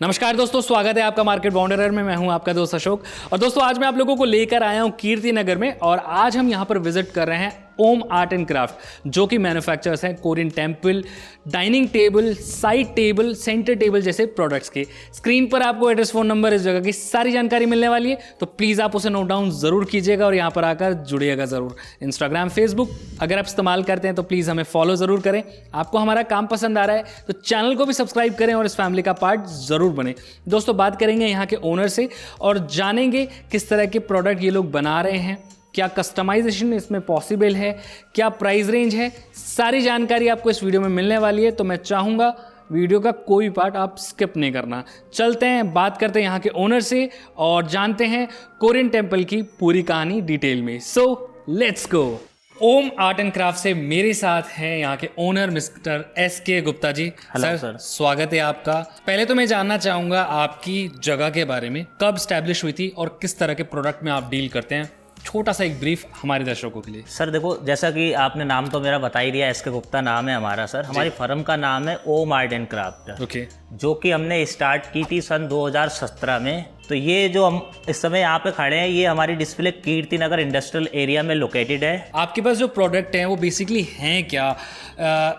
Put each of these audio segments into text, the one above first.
नमस्कार दोस्तों, स्वागत है आपका मार्केट बाउंडर में। मैं हूं आपका दोस्त अशोक। और दोस्तों आज मैं आप लोगों को लेकर आया हूं कीर्ति नगर में, और आज हम यहां पर विजिट कर रहे हैं ओम आर्ट एंड क्राफ्ट, जो कि मैन्युफैक्चरर्स हैं Korean temple, dining table, side table, centre table जैसे प्रोडक्ट्स के। स्क्रीन पर आपको एड्रेस, फोन नंबर, इस जगह की सारी जानकारी मिलने वाली है, तो प्लीज़ आप उसे नोट डाउन ज़रूर कीजिएगा और यहाँ पर आकर जुड़िएगा ज़रूर। इंस्टाग्राम, फेसबुक अगर आप इस्तेमाल करते हैं तो प्लीज़ हमें फॉलो ज़रूर करें। आपको हमारा काम पसंद आ रहा है तो चैनल को भी सब्सक्राइब करें और इस फैमिली का पार्ट ज़रूर बने। दोस्तों बात करेंगे यहाँ के ओनर से और जानेंगे किस तरह के प्रोडक्ट ये लोग बना रहे हैं, क्या कस्टमाइजेशन इसमें पॉसिबल है, क्या प्राइस रेंज है, सारी जानकारी आपको इस वीडियो में मिलने वाली है। तो मैं चाहूँगा वीडियो का कोई पार्ट आप स्किप नहीं करना। चलते हैं, बात करते हैं यहाँ के ओनर से और जानते हैं कोरियन टेम्पल की पूरी कहानी डिटेल में। So let's go. Om art and craft से मेरे साथ हैं यहाँ के owner mister SK Gupta ji. Sir स्वागत है आपका। पहले तो मैं जानना चाहूँगा आपकी जगह के बारे में, कब स्टैब्लिश हुई थी और किस तरह के प्रोडक्ट में आप डील करते हैं। छोटा सा एक ब्रीफ हमारे दर्शकों के लिए। सर देखो, जैसा कि आपने नाम तो मेरा बता ही दिया, SK गुप्ता नाम है हमारा। सर हमारी फर्म का नाम है ओम आर्ट एंड क्राफ्ट। ओके। जो कि हमने स्टार्ट की थी सन 2017 में। तो ये जो हम इस समय यहाँ पे खड़े हैं, ये हमारी display Kirti Nagar industrial area में लोकेटेड है। आपके पास जो प्रोडक्ट हैं वो बेसिकली हैं क्या?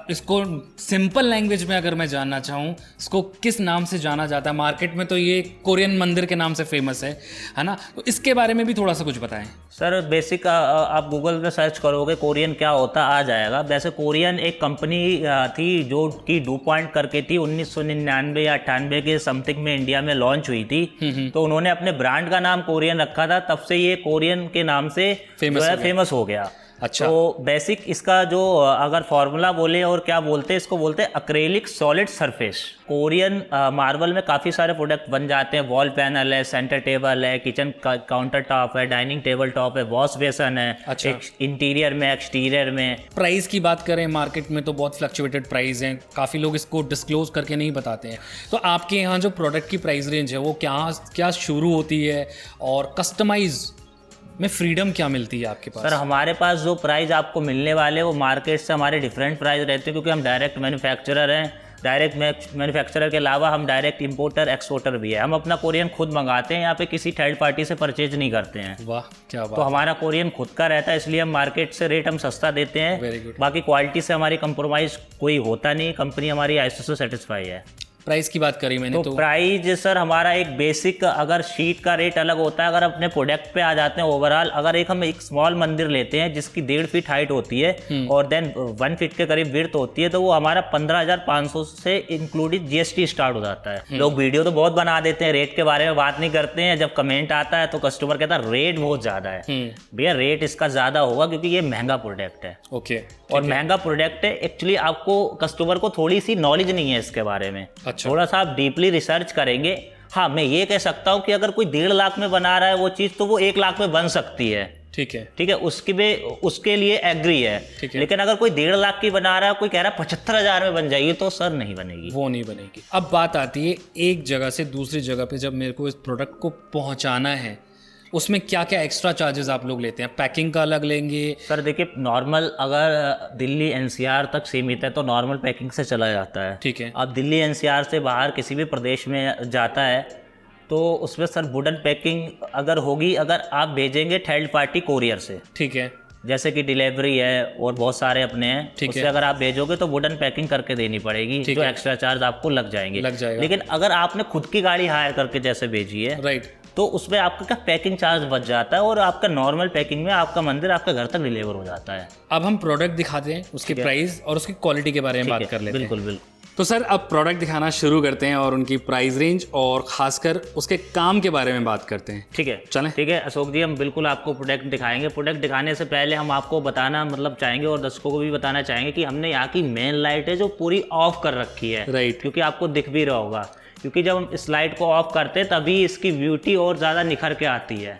इसको सिंपल लैंग्वेज में अगर मैं जानना चाहूँ, इसको किस नाम से जाना जाता है मार्केट में? तो ये कोरियन मंदिर के नाम से फेमस है ना? तो इसके बारे में भी थोड़ा सा कुछ बताएं। सर बेसिक आप गूगल पे सर्च करोगे कोरियन क्या होता आ जाएगा। वैसे कोरियन एक कंपनी थी जो कि डू पॉइंट करके थी, 1999 या 98 के समथिंग में इंडिया में लॉन्च हुई थी। तो उन्होंने अपने ब्रांड का नाम कोरियन रखा था, तब से ये कोरियन के नाम से फेमस हो गया। अच्छा। तो बेसिक इसका जो अगर फॉर्मूला बोले और क्या बोलते हैं, इसको बोलते हैं acrylic solid surface. Korean marble में काफ़ी सारे प्रोडक्ट बन जाते हैं। वॉल पैनल है, सेंटर टेबल है, किचन काउंटर टॉप है, डाइनिंग टेबल टॉप है, वॉश बेसन है। अच्छा। इंटीरियर में, एक्सटीरियर में। प्राइस की बात करें, मार्केट में तो बहुत फ्लक्चुएटेड प्राइस हैं, काफ़ी लोग इसको डिस्क्लोज करके नहीं बताते हैं। तो आपके यहाँ जो प्रोडक्ट की प्राइस रेंज है वो क्या शुरू होती है और कस्टमाइज में फ्रीडम क्या मिलती है आपके पास? सर हमारे पास जो प्राइस आपको मिलने वाले वो मार्केट से हमारे डिफरेंट प्राइस रहते हैं, क्योंकि हम डायरेक्ट मैन्युफैक्चरर हैं। डायरेक्ट मैन्युफैक्चरर के अलावा हम डायरेक्ट इंपोर्टर एक्सपोर्टर भी है। हम अपना कोरियन खुद मंगाते हैं, यहाँ पे किसी थर्ड पार्टी से परचेज नहीं करते हैं। वाह क्या बात। तो हमारा कोरियन खुद का रहता है, इसलिए हम मार्केट से रेट हम सस्ता देते हैं। Very good. बाकी क्वालिटी से हमारी कंप्रोमाइज़ कोई होता नहीं। कंपनी हमारी ISO से सेटिस्फाई है। प्राइस की बात करी मैंने तो प्राइस सर हमारा एक बेसिक, अगर शीट का रेट अलग होता है। अगर अपने प्रोडक्ट पे आ जाते हैं ओवरऑल, अगर हम एक स्मॉल मंदिर लेते हैं जिसकी 1.5 फीट हाइट होती है और देन 1 फीट के करीब विड्थ होती है, तो वो हमारा 15,500 से इंक्लूडिंग GST स्टार्ट हो जाता है। लोग वीडियो तो बहुत बना देते हैं, रेट के बारे में बात नहीं करते हैं। जब कमेंट आता है तो कस्टमर कहता है रेट बहुत ज़्यादा है। भैया रेट इसका ज़्यादा होगा क्योंकि ये महंगा प्रोडक्ट है। ओके। और महंगा प्रोडक्ट है एक्चुअली। आपको कस्टमर को थोड़ी सी नॉलेज नहीं है इसके बारे में। अच्छा। थोड़ा सा आप डीपली रिसर्च करेंगे। हाँ, मैं ये कह सकता हूँ कि अगर कोई 1.5 लाख में बना रहा है वो चीज़, तो वो 1 लाख में बन सकती है। ठीक है। ठीक है, उसके लिए एग्री है। लेकिन अगर कोई 1.5 लाख की बना रहा है, कोई कह रहा है 75,000 में बन जाएगी, तो सर नहीं बनेगी। वो नहीं बनेगी। अब बात आती है एक जगह से दूसरी जगह पे, जब मेरे को इस प्रोडक्ट को पहुंचाना है, उसमें क्या क्या एक्स्ट्रा चार्जेस आप लोग लेते हैं? पैकिंग का अलग लेंगे? सर देखिए, नॉर्मल अगर दिल्ली NCR तक सीमित है तो नॉर्मल पैकिंग से चला जाता है। ठीक है। अब दिल्ली NCR से बाहर किसी भी प्रदेश में जाता है तो उसमें सर वुडन पैकिंग अगर होगी, अगर आप भेजेंगे थर्ड पार्टी कोरियर से, ठीक है, जैसे कि डिलीवरी है और बहुत सारे अपने हैं, उससे अगर आप भेजोगे तो वुडन पैकिंग करके देनी पड़ेगी, जो एक्स्ट्रा चार्ज आपको लग जाएंगे। लेकिन अगर आपने खुद की गाड़ी हायर करके जैसे भेजी है, राइट, तो उसमें आपका क्या पैकिंग चार्ज बच जाता है और आपका नॉर्मल पैकिंग में आपका मंदिर आपका घर तक डिलीवर हो जाता है। अब हम प्रोडक्ट दिखाते हैं, उसके प्राइस और उसकी क्वालिटी के बारे में बात कर लेते हैं। बिल्कुल बिल्कुल। तो सर अब प्रोडक्ट दिखाना शुरू करते हैं और उनकी प्राइस रेंज और खासकर उसके काम के बारे में बात करते हैं। ठीक है, चलें। ठीक है अशोक जी, हम बिल्कुल आपको प्रोडक्ट दिखाएंगे। प्रोडक्ट दिखाने से पहले हम आपको बताना चाहेंगे और दर्शकों को भी बताना चाहेंगे कि हमने यहाँ की मेन लाइट है जो पूरी ऑफ कर रखी है। राइट। क्योंकि आपको दिख भी रहा होगा, क्योंकि जब हम इस लाइट को ऑफ करते हैं तभी इसकी ब्यूटी और ज़्यादा निखर के आती है।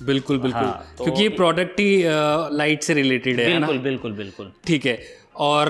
बिल्कुल बिल्कुल। हाँ, तो क्योंकि ये प्रोडक्ट ही लाइट से रिलेटेड है। बिल्कुल बिल्कुल बिल्कुल। ठीक है, और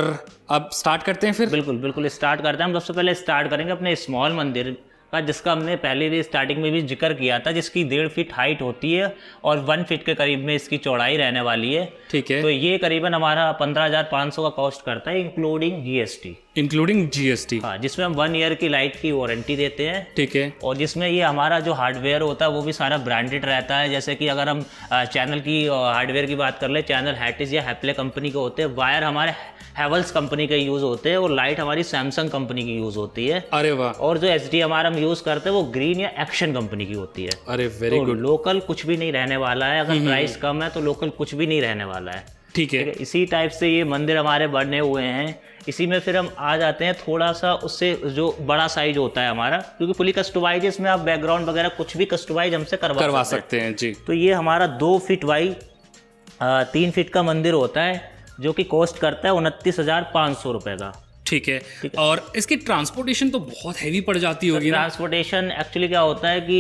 अब स्टार्ट करते हैं फिर? बिल्कुल बिल्कुल स्टार्ट करते हैं। हम सबसे पहले स्टार्ट करेंगे अपने स्मॉल मंदिर का, जिसका हमने पहले भी स्टार्टिंग में भी जिक्र किया था, जिसकी 1.5 फीट हाइट होती है और 1 फीट के करीब में इसकी चौड़ाई रहने वाली है। ठीक है। तो ये करीबन हमारा 15,500 का कॉस्ट करता है इंक्लूडिंग GST। Including GST. हाँ, जिसमें हम 1 ईयर की लाइट की वारंटी देते हैं। ठीक है। और जिसमें ये हमारा जो हार्डवेयर होता है वो भी सारा ब्रांडेड रहता है। जैसे कि अगर हम चैनल की हार्डवेयर की बात कर ले, चैनल हैटिस या हैप्ले कंपनी के होते हैं, वायर हमारे हैवल्स कंपनी के यूज़ होते हैं और लाइट हमारी सैमसंग कंपनी की यूज़ होती है। अरे वाह। और जो HDMR हम यूज़ करते हैं वो ग्रीन या एक्शन कंपनी की होती है। अरे वेरी गुड। लोकल कुछ भी नहीं रहने वाला है, अगर प्राइस कम है तो लोकल कुछ भी नहीं रहने वाला है। ठीक है। इसी टाइप से ये मंदिर हमारे बने हुए हैं। इसी में फिर हम आ जाते हैं थोड़ा सा उससे जो बड़ा साइज होता है हमारा, क्योंकि फुली कस्टमाइज इसमें आप बैकग्राउंड वगैरह कुछ भी कस्टमाइज हमसे करवा सकते हैं जी। तो ये हमारा 2 फीट बाई 3 फीट का मंदिर होता है, जो कि कॉस्ट करता है 29,500 रुपये का। ठीक है। और इसकी ट्रांसपोर्टेशन तो बहुत हैवी पड़ जाती होगी ना? ट्रांसपोर्टेशन एक्चुअली क्या होता है कि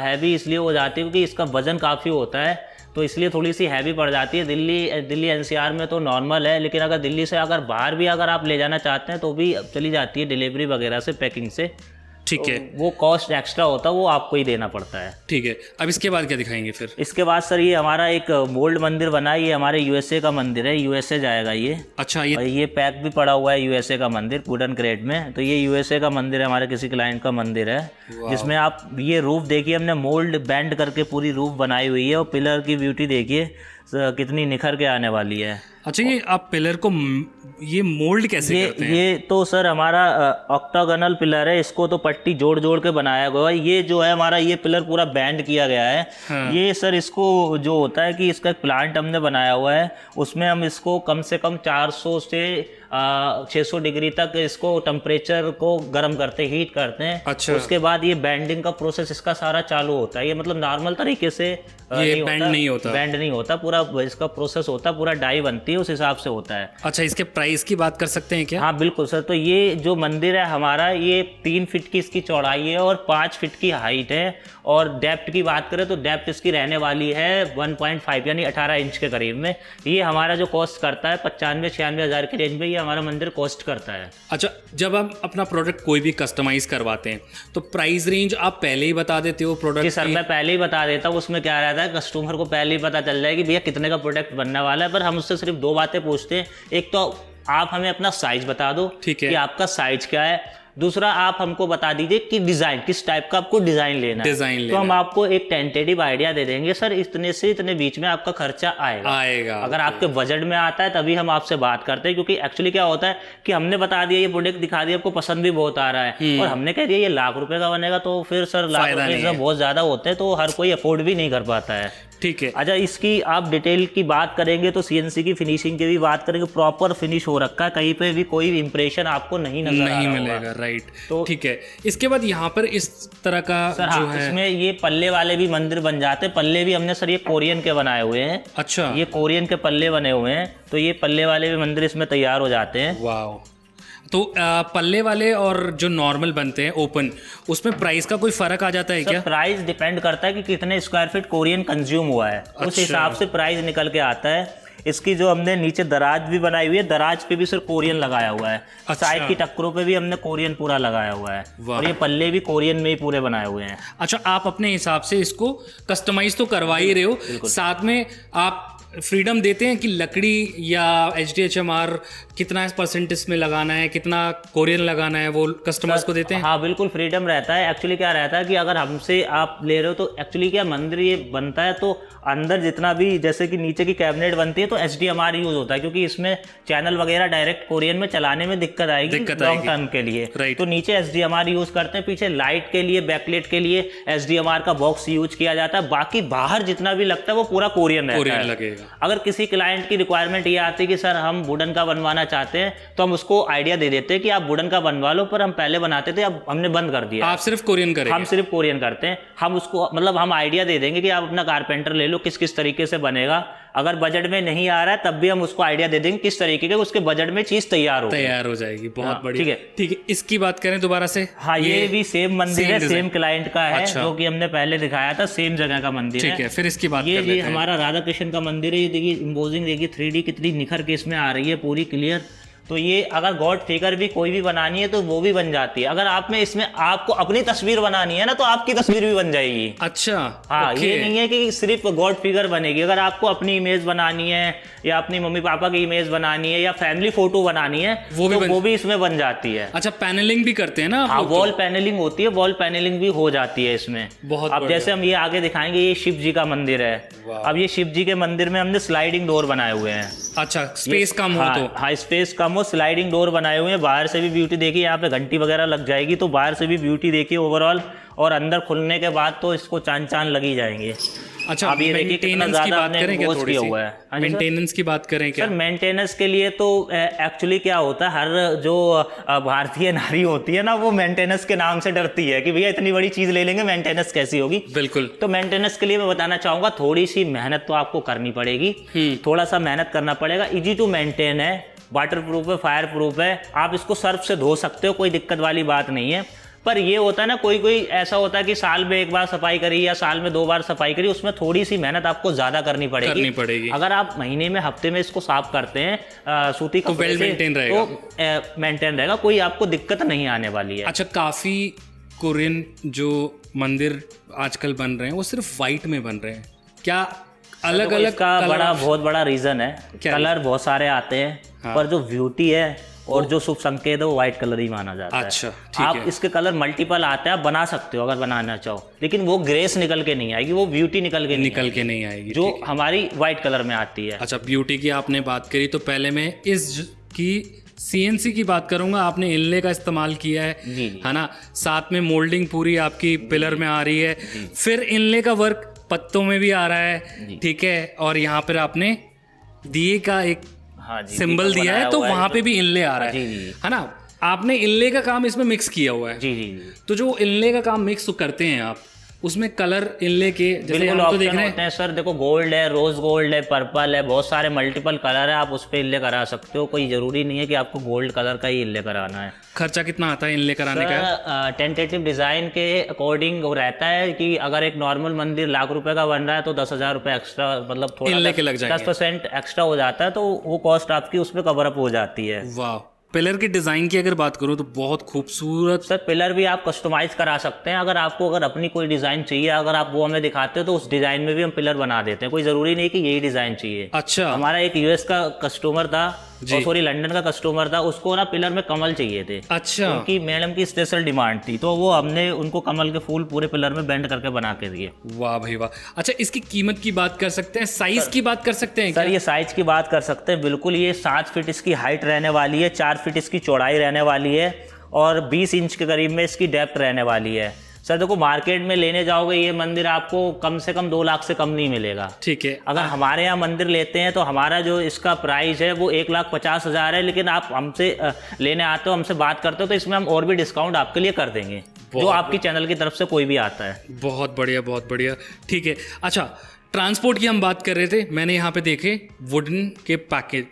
हैवी इसलिए हो जाती है क्योंकि इसका वजन काफ़ी होता है, तो इसलिए थोड़ी सी हैवी पड़ जाती है। दिल्ली NCR में तो नॉर्मल है, लेकिन अगर दिल्ली से अगर बाहर भी अगर आप ले जाना चाहते हैं तो भी चली जाती है डिलीवरी वगैरह से, पैकिंग से। ठीक है। तो वो कॉस्ट एक्स्ट्रा होता है, वो आपको ही देना पड़ता है। ठीक है। अब इसके बाद क्या दिखाएंगे फिर? इसके बाद सर ये हमारा एक मोल्ड मंदिर बना है, ये हमारे USA का मंदिर है, USA जाएगा ये। अच्छा। और ये पैक भी पड़ा हुआ है USA का मंदिर वुडन क्रेट में। तो ये USA का मंदिर है, हमारे किसी क्लाइंट का मंदिर है, जिसमें आप ये रूफ देखिए, हमने मोल्ड बैंड करके पूरी रूफ बनाई हुई है। और पिलर की ब्यूटी देखिए कितनी निखर के आने वाली है। अच्छा, ये आप पिलर को ये मोल्ड कैसे करते हैं? ये तो सर हमारा ऑक्टागोनल पिलर है, इसको तो पट्टी जोड़ जोड़ के बनाया गया है। ये जो है हमारा ये पिलर पूरा बैंड किया गया है। हाँ। ये सर इसको जो होता है कि इसका एक प्लांट हमने बनाया हुआ है, उसमें हम इसको कम से कम 400 से 600 डिग्री तक इसको टेम्परेचर को गर्म करते, हीट करते हैं। अच्छा। उसके बाद ये बैंडिंग का प्रोसेस इसका सारा चालू होता है। ये मतलब नॉर्मल तरीके से ये बैंड नहीं होता, पूरा इसका प्रोसेस होता है, पूरा डाई बनती है, उस हिसाब से होता है। अच्छा, इसके प्राइस की बात कर सकते हैं क्या? हाँ बिल्कुल सर। तो ये जो मंदिर है हमारा, ये 3 फीट की इसकी चौड़ाई है और 5 फीट की हाइट है। और डेप्थ की बात करें तो डेप्थ इसकी रहने वाली है 1.5 यानी 18 इंच के करीब में। ये हमारा जो कॉस्ट करता है 95-96 हज़ार की रेंज में ये हमारा मंदिर कॉस्ट करता है। अच्छा, जब आप अपना प्रोडक्ट कोई भी कस्टमाइज करवाते हैं तो प्राइस रेंज आप पहले ही बता देते हो प्रोडक्ट? जी सर, मैं पहले ही बता देता हूँ। उसमें क्या रहता है, कस्टमर को पहले ही पता चल जाए कि भैया कितने का प्रोडक्ट बनने वाला है। पर हम उससे सिर्फ 2 बातें पूछते हैं। एक तो आप हमें अपना साइज बता दो, ठीक है, कि आपका साइज क्या है। दूसरा, आप हमको बता दीजिए कि डिज़ाइन किस टाइप का आपको डिज़ाइन लेना है। तो हम आपको एक टेंटेटिव आइडिया दे देंगे, सर इतने से इतने बीच में आपका खर्चा आएगा। अगर आपके बजट में आता है तभी हम आपसे बात करते हैं, क्योंकि एक्चुअली क्या होता है कि हमने बता दिया, ये प्रोडक्ट दिखा दिया, आपको पसंद भी बहुत आ रहा है और हमने कह दिया ये लाख रुपए का बनेगा, तो फिर सर लाख रुपए बहुत ज़्यादा होते हैं, तो हर कोई अफोर्ड भी नहीं कर पाता है। ठीक है। अच्छा, इसकी आप डिटेल की बात करेंगे तो CNC की फिनिशिंग की भी बात करेंगे, प्रॉपर फिनिश हो रखा है, कहीं पे भी कोई इंप्रेशन आपको नहीं मिलेगा। राइट। तो ठीक है। इसके बाद यहाँ पर इस तरह का सर जो है, इसमें ये पल्ले वाले भी मंदिर बन जाते हैं। पल्ले भी हमने सर ये कोरियन के बनाए हुए हैं। अच्छा, ये कोरियन के पल्ले बने हुए हैं, तो ये पल्ले वाले भी मंदिर इसमें तैयार हो जाते हैं। वाह। तो पल्ले वाले और जो नॉर्मल बनते हैं ओपन, उसमें प्राइस का कोई फर्क आ जाता है क्या? प्राइस डिपेंड करता है कि कितने स्क्वायर फीट कोरियन कंज्यूम हुआ है। अच्छा। उस हिसाब से प्राइस निकल के आता है। इसकी जो हमने नीचे दराज भी बनाई हुई है, दराज पे भी सिर्फ कोरियन लगाया हुआ है। अच्छा। साइड की टक्करों पे भी हमने कोरियन पूरा लगाया हुआ है। और ये पल्ले भी कोरियन में ही पूरे बनाए हुए हैं। अच्छा, आप अपने हिसाब से इसको कस्टमाइज तो करवा ही रहे हो, साथ में आप फ्रीडम देते हैं कि लकड़ी या HDHMR कितना % इसमें लगाना है, कितना कोरियन लगाना है, वो कस्टमर्स को देते हैं? हाँ बिल्कुल, फ्रीडम रहता है। एक्चुअली क्या रहता है कि अगर हमसे आप ले रहे हो तो एक्चुअली क्या मंदिर ये बनता है, तो अंदर जितना भी जैसे कि नीचे की कैबिनेट बनती है तो HDMR यूज होता है, क्योंकि इसमें चैनल वगैरह डायरेक्ट कोरियन में चलाने में दिक्कत आएगी लॉन्ग टर्म के लिए। तो नीचे HDMR यूज करते हैं, पीछे लाइट के लिए, बैकलाइट के लिए HDMR का बॉक्स यूज किया जाता है। बाकी बाहर जितना भी लगता है वो पूरा कोरियन रहता है। अगर किसी क्लाइंट की रिक्वायरमेंट ये आती है कि सर हम वुडन का बनवाना चाहते हैं, तो हम उसको आइडिया दे देते हैं कि आप वुडन का बनवा लो, पर हम पहले बनाते थे, अब हमने बंद कर दिया। आप सिर्फ कोरियन करेंगे? हम सिर्फ कोरियन करते हैं। हम उसको मतलब हम आइडिया दे देंगे कि आप अपना कारपेंटर ले लो, किस किस तरीके से बनेगा। अगर बजट में नहीं आ रहा है तब भी हम उसको आइडिया दे देंगे किस तरीके के, उसके बजट में चीज तैयार हो जाएगी। बहुत बढ़िया। ठीक है। इसकी बात करें दोबारा से। हाँ, ये भी सेम मंदिर है, सेम क्लाइंट का है। अच्छा। जो कि हमने पहले दिखाया था, सेम जगह का मंदिर है। ठीक है, फिर इसकी बात कर लेते हैं। हमारा राधा कृष्ण का मंदिर है। ये देखिए इम्पोजिंग, देखिए 3D कितनी निखर के इसमें आ रही है, पूरी क्लियर। तो ये अगर गॉड फिगर भी कोई भी बनानी है तो वो भी बन जाती है। अगर आप में इसमें आपको अपनी तस्वीर बनानी है ना तो आपकी तस्वीर भी बन जाएगी। अच्छा, हाँ, ओके। ये नहीं है कि सिर्फ गॉड फिगर बनेगी। अगर आपको अपनी इमेज बनानी है या अपनी मम्मी पापा की इमेज बनानी है या फैमिली फोटो बनानी है वो भी इसमें बन जाती है। अच्छा, पैनलिंग भी करते हैं ना आप? हाँ, लोग वॉल पैनलिंग होती है, वॉल पैनलिंग भी हो जाती है इसमें। बहुत अब जैसे हम ये आगे दिखाएंगे, ये शिव जी का मंदिर है। अब ये शिव जी के मंदिर में हमने स्लाइडिंग डोर बनाए हुए हैं। अच्छा, स्पेस कम हो तो? हाँ, स्पेस कम हो, स्लाइडिंग डोर बनाए हुए हैं। बाहर से भी ब्यूटी देखिए, यहाँ पे घंटी वगैरह लग जाएगी तो बाहर से भी ब्यूटी देखिए ओवरऑल, और अंदर खुलने के बाद तो इसको चांद लगी जाएंगे। अच्छा, अब ये देखिए कितना ज्यादा आपने मेंटेनेंस किया हुआ है। मेंटेनेंस की बात करें क्या? सर, मेंटेनेंस के लिए तो एक्चुअली क्या होता है, हर जो भारतीय नारी होती है ना, वो मेंटेनेंस के नाम से डरती है कि भैया इतनी बड़ी चीज ले लेंगे, मेंटेनेंस कैसी होगी। बिल्कुल। तो मेंटेनेंस के लिए मैं बताना चाहूंगा, थोड़ी सी मेहनत तो आपको करनी पड़ेगी, थोड़ा सा मेहनत करना पड़ेगा। इजी टू मेंटेन है, वाटर प्रूफ है, फायर प्रूफ है, आप इसको सर्फ से धो सकते हो, कोई दिक्कत वाली बात नहीं है। पर ये होता है ना, कोई कोई ऐसा होता है कि साल में एक बार सफाई करी या साल में 2 बार सफाई करी, उसमें थोड़ी सी मेहनत आपको ज्यादा करनी पड़ेगी। अगर आप महीने में, हफ्ते में इसको साफ करते हैं सूती कपड़े से, तो मेंटेन रहेगा, कोई आपको दिक्कत नहीं आने वाली है। अच्छा, काफी कोरियन जो मंदिर आजकल बन रहे हैं वो सिर्फ व्हाइट में बन रहे हैं क्या? अलग अलग का बहुत बड़ा रीजन है, कलर बहुत सारे आते हैं। हाँ। पर जो ब्यूटी है और जो शुभ संकेत है वो व्हाइट कलर ही माना जाता है। अच्छा, आप इसके कलर मल्टीपल आते हैं, आप बना सकते हो अगर बनाना चाहो, लेकिन वो ग्रेस निकल के नहीं आएगी, वो ब्यूटी निकल के नहीं आएगी जो हमारी व्हाइट कलर में आती है। अच्छा, ब्यूटी की आपने बात करी तो पहले मैं की CNC की बात करूंगा। आपने इनले का इस्तेमाल किया है ना? साथ में मोल्डिंग पूरी आपकी पिलर में आ रही है, फिर इनले का वर्क पत्तों में भी आ रहा है, ठीक है। और यहाँ पर आपने दिए का एक सिंबल दिया है तो वहां पे भी इनले आ रहा है ना? आपने इनले का काम इसमें मिक्स किया हुआ है। जी। तो जो इनले का काम मिक्स करते हैं आप, उसमें कलर इनले के जैसे हम तो देख रहे हैं सर, देखो गोल्ड है, रोज गोल्ड है, पर्पल है, बहुत सारे मल्टीपल कलर है, आप उस पर इनले करा सकते हो। कोई जरूरी नहीं है कि आपको गोल्ड कलर का ही इनले कराना है। खर्चा कितना आता है इनले कराने का? टेंटेटिव डिजाइन के अकॉर्डिंग रहता है कि अगर एक नॉर्मल मंदिर ₹1,00,000 का बन रहा है तो 10,000 रुपए एक्स्ट्रा, मतलब थोड़ा इनले के लग जाएंगे, 10% एक्स्ट्रा हो जाता है, तो वो कॉस्ट आपकी उसमें कवर अप हो जाती है। वाह। पिलर की डिजाइन की अगर बात करूं तो बहुत खूबसूरत। सर, पिलर भी आप कस्टमाइज करा सकते हैं। अगर अपनी कोई डिजाइन चाहिए, अगर आप वो हमें दिखाते हो तो उस डिजाइन में भी हम पिलर बना देते हैं। कोई जरूरी नहीं कि यही डिजाइन चाहिए। अच्छा। हमारा एक US का कस्टमर था, सॉरी लंदन का कस्टमर था, उसको ना पिलर में कमल चाहिए थे। अच्छा। उनकी मैडम की स्पेशल डिमांड थी, तो वो हमने उनको कमल के फूल पूरे पिलर में बेंड करके बना के दिए। वाह भाई वाह। अच्छा, इसकी कीमत की बात कर सकते हैं, साइज की बात कर सकते हैं? सर, ये साइज की बात कर सकते हैं, बिल्कुल। ये 7 फीट इसकी हाइट रहने वाली है, 4 फीट इसकी चौड़ाई रहने वाली है और 20 इंच के करीब में इसकी डेप्थ रहने वाली है। सर देखो, मार्केट में लेने जाओगे ये मंदिर आपको कम से कम 2 लाख से कम नहीं मिलेगा। ठीक है। अगर हमारे यहाँ मंदिर लेते हैं तो हमारा जो इसका प्राइस है वो 1,50,000 है, लेकिन आप हमसे लेने आते हो, हमसे बात करते हो तो इसमें हम और भी डिस्काउंट आपके लिए कर देंगे, जो आपकी चैनल की तरफ से कोई भी आता है। बहुत बढ़िया, बहुत बढ़िया। ठीक है। अच्छा, ट्रांसपोर्ट की हम बात कर रहे थे, मैंने यहाँ पे देखे वुडन के पैकेज,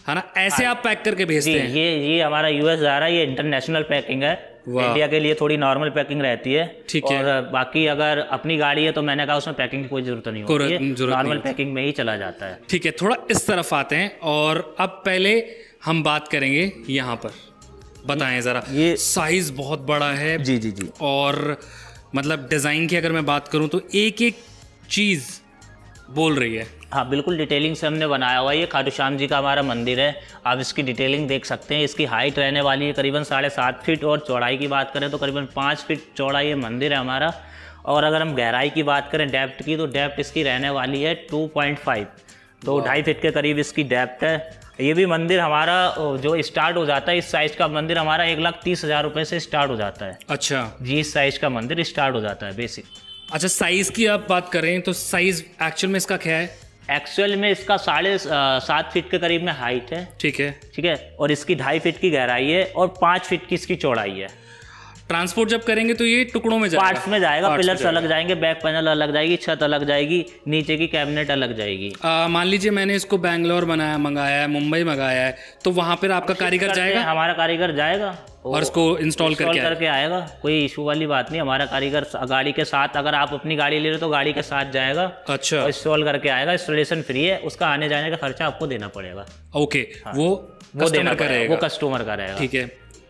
है ना? ऐसे आप पैक करके भेजते हैं? ये हमारा US जा रहा है, ये इंटरनेशनल पैकिंग है। इंडिया के लिए थोड़ी नॉर्मल पैकिंग रहती है। ठीक है। और बाकी अगर अपनी गाड़ी है तो मैंने कहा उसमें पैकिंग की कोई जरूरत नहीं होती है, नॉर्मल पैकिंग में ही चला जाता है। ठीक है, थोड़ा इस तरफ आते हैं और अब पहले हम बात करेंगे यहाँ पर। बताएं जरा। ये साइज बहुत बड़ा है। जी। और मतलब डिजाइन की अगर मैं बात करूँ तो एक एक चीज बोल रही है। हाँ, बिल्कुल डिटेलिंग से हमने बनाया हुआ है। ये खाटू श्याम जी का हमारा मंदिर है, आप इसकी डिटेलिंग देख सकते हैं। इसकी हाइट रहने वाली है करीबन 7.5 फीट और चौड़ाई की बात करें तो करीबन 5 फीट चौड़ाई ये मंदिर है हमारा। और अगर हम गहराई की बात करें, डेप्थ की, तो डेप्थ इसकी रहने वाली है 2.5, तो 2.5 फीट के करीब इसकी डेप्थ है। ये भी मंदिर हमारा जो स्टार्ट हो जाता है, इस साइज का मंदिर हमारा 1,30,000 रुपये से स्टार्ट हो जाता है। अच्छा जी, इस साइज का मंदिर स्टार्ट हो जाता है बेसिक। अच्छा, साइज की आप बात करें तो साइज एक्चुअल में इसका क्या है? एक्चुअल में इसका 7.5 फीट के करीब में हाइट है। ठीक है। और इसकी 2.5 फीट की गहराई है और 5 फीट की इसकी चौड़ाई है। ट्रांसपोर्ट जब करेंगे तो ये टुकड़ों में जाएगा, पार्ट्स में जाएगा। पिलर्स अलग जाएंगे, बैक पैनल अलग जाएगी, छत अलग जाएगी, नीचे की कैबिनेट अलग जाएगी। मान लीजिए मैंने इसको बैंगलोर मंगाया है, मुंबई मंगाया है, तो वहाँ पर आपका कारीगर जाएगा? हमारा कारीगर जाएगा और इसको इंस्टॉल करके आएगा। कोई इशू वाली बात नहीं, हमारा कारीगर गाड़ी के साथ, अगर आप अपनी गाड़ी ले रहे हो तो गाड़ी के साथ जाएगा। अच्छा, इंस्टॉल करके आएगा, इंस्टॉलेशन फ्री है, उसका आने जाने का खर्चा आपको देना पड़ेगा। ओके, वो कस्टमर का रहेगा। वो कस्टमर का रहेगा। ठीक है,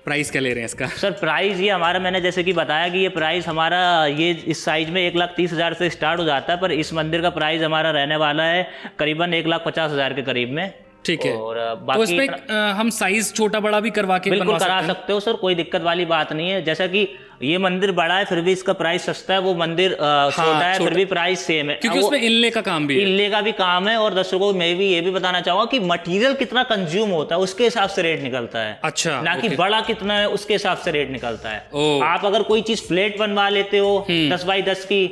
प्राइस क्या ले रहे हैं इसका? सर प्राइस ये हमारा, मैंने जैसे कि बताया कि ये प्राइस हमारा ये इस साइज में 1,30,000 से स्टार्ट हो जाता है, पर इस मंदिर का प्राइस हमारा रहने वाला है करीबन 1,50,000 के करीब में। ठीक है, और तो बाकी इसमें हम साइज छोटा बड़ा भी करवा के बिल्कुल करा सकते हो सर, कोई दिक्कत वाली बात नहीं है। जैसा कि ये मंदिर बड़ा है फिर भी इसका प्राइस सस्ता है, वो मंदिर छोटा है फिर भी प्राइस सेम है, क्योंकि उसमें इनले का काम भी है। इनले का भी काम है। और दर्शकों को मैं भी ये भी बताना चाहूंगा कि मटेरियल कितना कंज्यूम होता है उसके हिसाब से रेट निकलता है। अच्छा, ना कि बड़ा कितना है उसके हिसाब से रेट निकलता है। आप अगर कोई चीज फ्लैट बनवा लेते हो 10 बाई 10 की,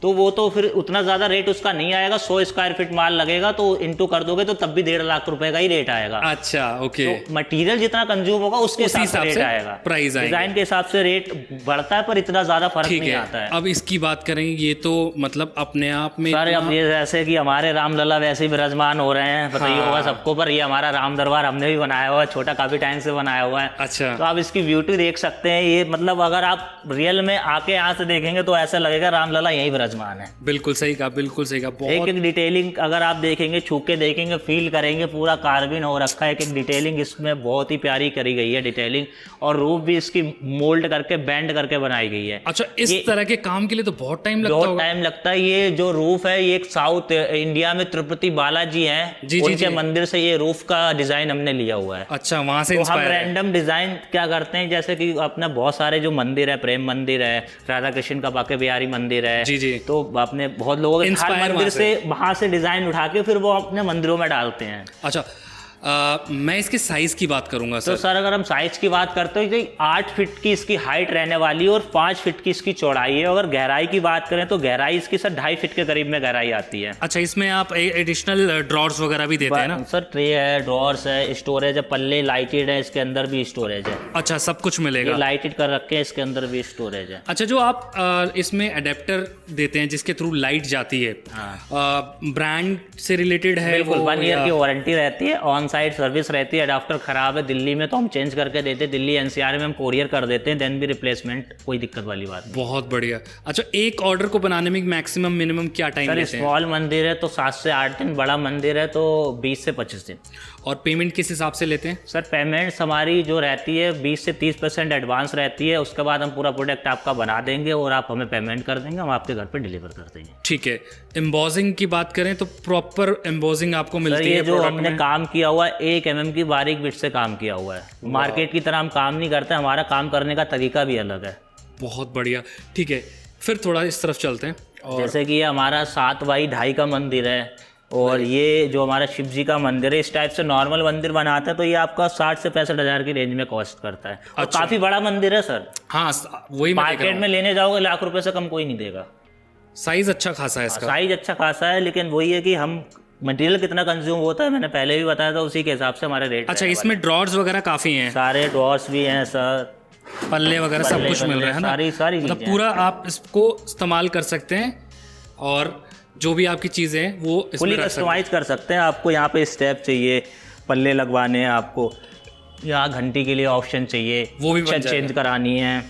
तो वो तो फिर उतना ज्यादा रेट उसका नहीं आएगा। 100 स्क्वायर फीट माल लगेगा तो इनटू कर दोगे तो तब भी 1.5 लाख रुपए का ही रेट आएगा। अच्छा, ओके। तो मटेरियल जितना कंज्यूम होगा उसके हिसाब से रेट आएगा, प्राइस आएगा। डिजाइन के हिसाब से रेट बढ़ता है पर इतना ज्यादा फर्क नहीं आता है। अब इसकी बात करें, ये तो मतलब अपने आप में सर अब ये जैसे कि हमारे रामलला वैसे ही विराजमान हो रहे हैं, पता ही होगा सबको। पर ये हमारा राम दरबार हमने भी बनाया हुआ है, छोटा काफी टाइम से बनाया हुआ है। अच्छा, तो आप इसकी ब्यूटी देख सकते हैं। ये मतलब अगर आप रियल में आके यहाँ से देखेंगे तो ऐसा लगेगा रामलला यही विराजमान है। बिल्कुल सही कहा, बिल्कुल सही कहा। बहुत एक डिटेलिंग अगर आप देखेंगे, छू के देखेंगे, फील करेंगे, पूरा कार्विन हो रखा है। एक डिटेलिंग इसमें बहुत ही प्यारी करी गई है डिटेलिंग, और रूफ भी इसकी मोल्ड करके बेंड करके बनाई गई है। अच्छा, इस तरह के काम के लिए तो बहुत टाइम लगता है। बहुत टाइम लगता है। ये जो रूफ है ये एक साउथ इंडिया में तिरुपति बालाजी हैं, उनके मंदिर से ये रूफ का डिजाइन हमने लिया हुआ है। अच्छा, वहां से तो हम रैंडम डिजाइन क्या करते हैं, जैसे कि अपना बहुत सारे जो मंदिर है, प्रेम मंदिर है, राधा कृष्ण का बांके बिहारी मंदिर है, जी। तो अपने बहुत लोगों के हर मंदिर से वहां से डिजाइन उठा के फिर वो अपने मंदिरों में डालते हैं। अच्छा, मैं इसके साइज की बात करूंगा सर। तो सर अगर हम साइज की बात करते हैं तो 8 फीट की इसकी हाइट रहने वाली है और 5 फीट की इसकी चौड़ाई है। अगर गहराई की बात करें तो गहराई इसकी सर 2.5 फीट के करीब में गहराई आती है। अच्छा, इसमें आप एडिशनल ड्रॉर्स वगैरह भी देते हैं ना? सर ट्रे है, ड्रॉर्स है, स्टोरेज है, पल्ले लाइटेड है, इसके अंदर भी स्टोरेज है। अच्छा, सब कुछ मिलेगा, लाइटेड कर रखे हैं, इसके अंदर भी स्टोरेज है। अच्छा, जो आप इसमें अडेप्टर देते हैं जिसके थ्रू लाइट जाती है, ब्रांड से रिलेटेड है? बिल्कुल, 1 ईयर की वारंटी रहती है, ऑन साइट सर्विस रहती है। अडाप्टर खराब है दिल्ली में तो हम चेंज करके देते हैं, दिल्ली एनसीआर में हम कोरियर कर देते हैं, देन भी रिप्लेसमेंट, कोई दिक्कत वाली बात नहीं। बहुत बढ़िया। अच्छा, एक ऑर्डर को बनाने में मैक्सिमम मिनिमम क्या टाइम लेते हैं? स्मॉल मंदिर है तो 7 से 8 दिन, बड़ा मंदिर है तो 20 से 25 दिन। और पेमेंट किस हिसाब से लेते हैं? सर पेमेंट्स हमारी जो रहती है 20 से 30% एडवांस रहती है, उसके बाद हम पूरा प्रोडक्ट आपका बना देंगे और आप हमें पेमेंट कर देंगे, हम आपके घर पे डिलीवर कर देंगे। ठीक है। एम्बोजिंग की बात करें तो प्रॉपर एम्बोजिंग आपको मिलती है? जो हमने काम किया हुआ है 1 mm की बारीक बिट से काम किया हुआ है। मार्केट की तरह हम काम नहीं करते, हमारा काम करने का तरीका भी अलग है। बहुत बढ़िया। ठीक है, फिर थोड़ा इस तरफ चलते हैं। और जैसे कि ये हमारा 7 बाई 2.5 का मंदिर है, और ये जो हमारा शिव जी का मंदिर है, इस टाइप से नॉर्मल मंदिर बनाता है तो ये आपका 60 से 65 हज़ार की रेंज में कॉस्ट करता है। और काफी बड़ा मंदिर है सर। हाँ, वही मार्केट में लेने जाओगे लाख रुपए से कम कोई नहीं देगा। साइज अच्छा खासा है इसका? साइज अच्छा खासा है, लेकिन वही है कि हम मटेरियल कितना कंज्यूम होता है मैंने पहले भी बताया था, उसी के हिसाब से हमारे रेट। अच्छा, इसमें ड्रॉर्स वगैरह काफी हैं? सारे ड्रॉर्स भी हैं सर, पल्ले वगैरह सब कुछ मिल रहा है ना? सारी मतलब पूरा आप इसको इस्तेमाल कर सकते हैं और जो भी आपकी चीज़ें हैं वो फुली कस्टमाइज कर सकते हैं। आपको यहाँ पे स्टेप चाहिए, पल्ले लगवाने हैं, आपको यहाँ घंटी के लिए ऑप्शन चाहिए, वो भी चेंज करानी है,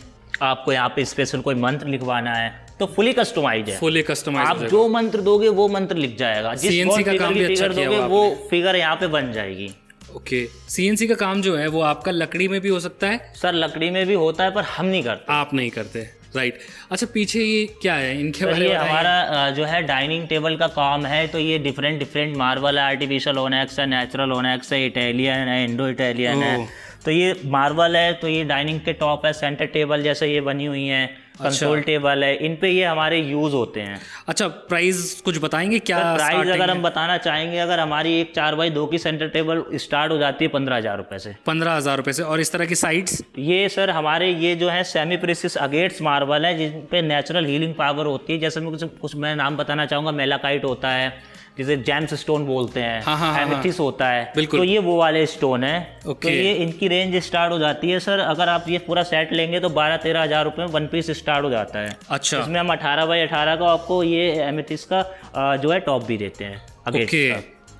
आपको यहाँ पे स्पेशल कोई मंत्र लिखवाना है, तो फुली कस्टमाइज है। फुली कस्टमाइज, आप जो मंत्र दोगे वो मंत्र लिख जाएगा, जिस सीएनसी का काम भी अच्छा किया हुआ है, वो फिगर यहाँ पे बन जाएगी। ओके, सीएनसी का काम जो है वो आपका लकड़ी में भी हो सकता है? सर लकड़ी में भी होता है पर हम नहीं करते। आप नहीं करते, राइट। अच्छा, पीछे ये क्या है, इनके बारे में? ये हमारा जो है डाइनिंग टेबल का काम है। तो ये डिफरेंट मार्बल है, आर्टिफिशियल ओनेक्स है, नेचुरल ओनेक्स है, इटालियन है, इंडो इटालियन है। तो ये मार्बल है, तो ये डाइनिंग के टॉप है, सेंटर टेबल जैसे ये बनी हुई है, कंसोल टेबल है, इन पे ये हमारे यूज होते हैं। अच्छा, प्राइस कुछ बताएंगे क्या? प्राइस अगर हम बताना चाहेंगे, अगर हमारी एक 4x2 की सेंटर टेबल स्टार्ट हो जाती है 15,000 रुपए से। 15,000 रुपए से। और इस तरह की साइड्स? ये सर हमारे ये जो है सेमी प्रेसिस अगेट्स मार्बल है, जिन पे नेचुरल हीलिंग पावर होती है। जैसे मैं कुछ मैं नाम बताना चाहूँगा, मेलाकाइट होता है, जिसे जेम्स स्टोन बोलते हैं, एमेथिस्ट होता है, तो ये वो वाले स्टोन है। तो ये इनकी रेंज स्टार्ट हो जाती है सर, अगर आप ये पूरा सेट लेंगे तो 12-13 हज़ार रुपये में 1 पीस स्टार्ट हो जाता है। अच्छा, इसमें हम 18x18 का आपको ये एमेथिस्ट का जो है टॉप भी देते हैं। ओके,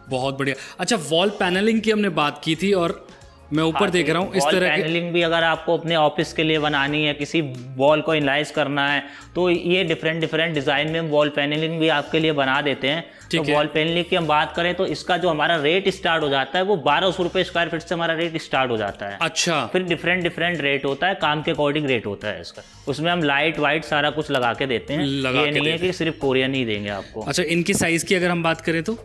बहुत बढ़िया। अच्छा, वॉल पैनलिंग की हमने बात की थी, और मैं ऊपर देख रहा हूँ इस वॉल तरह के। पैनलिंग भी अगर आपको अपने ऑफिस के लिए बनानी है, किसी वॉल को इनलाइज करना है, तो ये डिफरेंट डिफरेंट डिजाइन में हम वॉल पैनलिंग भी आपके लिए बना देते हैं। तो वॉल पैनलिंग की हम बात करें तो इसका जो हमारा रेट स्टार्ट हो जाता है वो 1200 रुपये स्क्वायर फीट से हमारा रेट स्टार्ट हो जाता है। अच्छा, फिर डिफरेंट डिफरेंट रेट होता है, काम के अकॉर्डिंग रेट होता है इसका। उसमें हम लाइट वाइट सारा कुछ लगा के देते हैं, ये नहीं है कि सिर्फ कोरियन ही देंगे आपको। अच्छा, इनकी साइज की अगर हम बात करें तो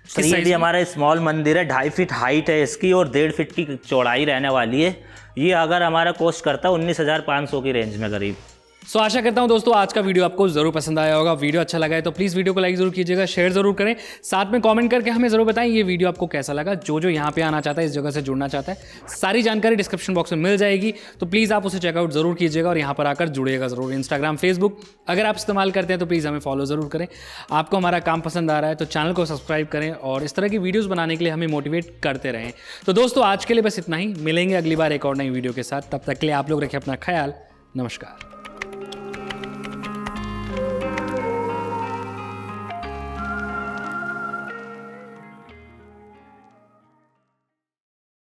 सर ये भी हमारा स्मॉल मंदिर है, 2.5 फीट हाइट है इसकी और 1.5 फीट की चौड़ाई रहने वाली है। ये अगर हमारा कॉस्ट करता है 19,500 की रेंज में करीब। सो आशा करता हूं दोस्तों आज का वीडियो आपको जरूर पसंद आया होगा। वीडियो अच्छा लगा है तो प्लीज़ वीडियो को लाइक जरूर कीजिएगा, शेयर जरूर करें, साथ में कमेंट करके हमें जरूर बताएं ये वीडियो आपको कैसा लगा। जो जो यहाँ पे आना चाहता है, इस जगह से जुड़ना चाहता है, सारी जानकारी डिस्क्रिप्शन बॉक्स में मिल जाएगी, तो प्लीज़ आप उसे चेकआउट जरूर कीजिएगा और यहाँ पर आकर जुड़िएगा जरूर। इंस्टाग्राम, फेसबुक अगर आप इस्तेमाल करते हैं तो प्लीज़ हमें फॉलो जरूर करें। आपको हमारा काम पसंद आ रहा है तो चैनल को सब्सक्राइब करें और इस तरह की वीडियोज़ बनाने के लिए हमें मोटिवेट करते रहें। तो दोस्तों आज के लिए बस इतना ही, मिलेंगे अगली बार एक और नई वीडियो के साथ। तब तक के लिए आप लोग रखें अपना ख्याल। नमस्कार।